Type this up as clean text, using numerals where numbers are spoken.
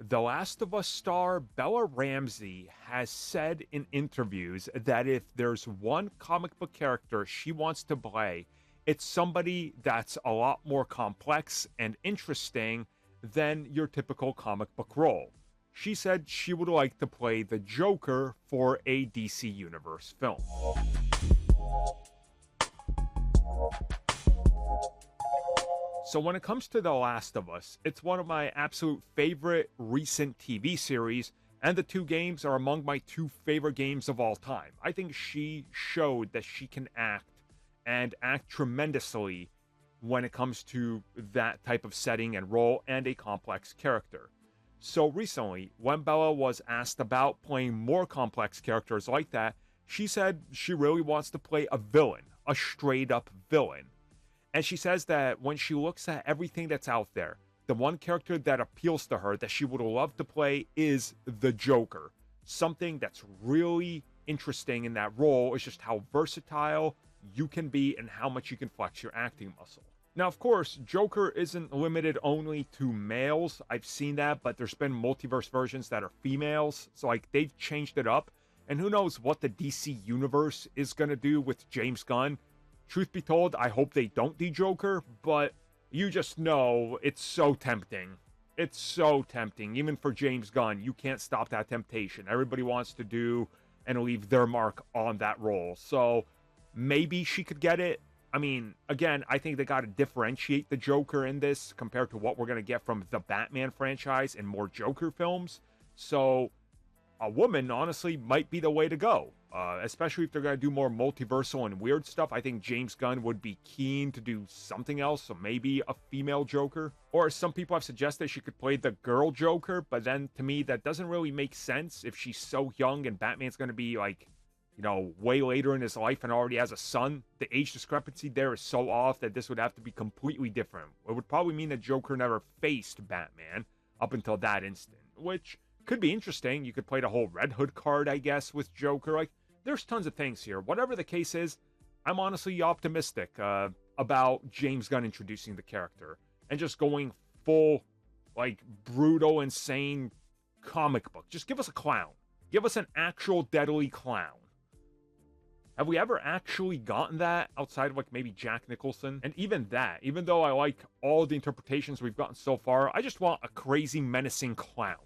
The Last of Us star Bella Ramsey has said in interviews that if there's one comic book character she wants to play, it's somebody that's a lot more complex and interesting than your typical comic book role. She said she would like to play the Joker for a DC Universe film. So when it comes to The Last of Us, it's one of my absolute favorite recent TV series, and the two games are among my two favorite games of all time. I think she showed that she can act, and act tremendously when it comes to that type of setting and role and a complex character. So recently, when Bella was asked about playing more complex characters like that, she said she really wants to play a villain, a straight up villain. And she says that when she looks at everything that's out there, the one character that appeals to her that she would love to play is the Joker. Something that's really interesting in that role is just how versatile you can be and how much you can flex your acting muscle. Now, of course, Joker isn't limited only to males. I've seen that, but there's been multiverse versions that are females. So, like, they've changed it up. And who knows what the DC Universe is going to do with James Gunn. Truth be told, I hope they don't do Joker, but you just know it's so tempting. It's so tempting. Even for James Gunn, you can't stop that temptation. Everybody wants to do and leave their mark on that role. So maybe she could get it. I mean, again, I think they got to differentiate the Joker in this compared to what we're going to get from the Batman franchise and more Joker films. So a woman, honestly, might be the way to go. Especially if they're going to do more multiversal and weird stuff. I think James Gunn would be keen to do something else, so maybe a female Joker. Or some people have suggested she could play the girl Joker, but then to me that doesn't really make sense if she's so young and Batman's going to be like, you know, way later in his life and already has a son. The age discrepancy there is so off that this would have to be completely different. It would probably mean that Joker never faced Batman up until that instant, which could be interesting. You could play the whole Red Hood card, I guess, with Joker. Like, there's tons of things here. Whatever the case is, I'm honestly optimistic about James Gunn introducing the character and just going full, like, brutal, insane comic book. Just give us a clown. Give us an actual deadly clown. Have we ever actually gotten that outside of, like, maybe Jack Nicholson? And even that, even though I like all the interpretations we've gotten so far, I just want a crazy, menacing clown.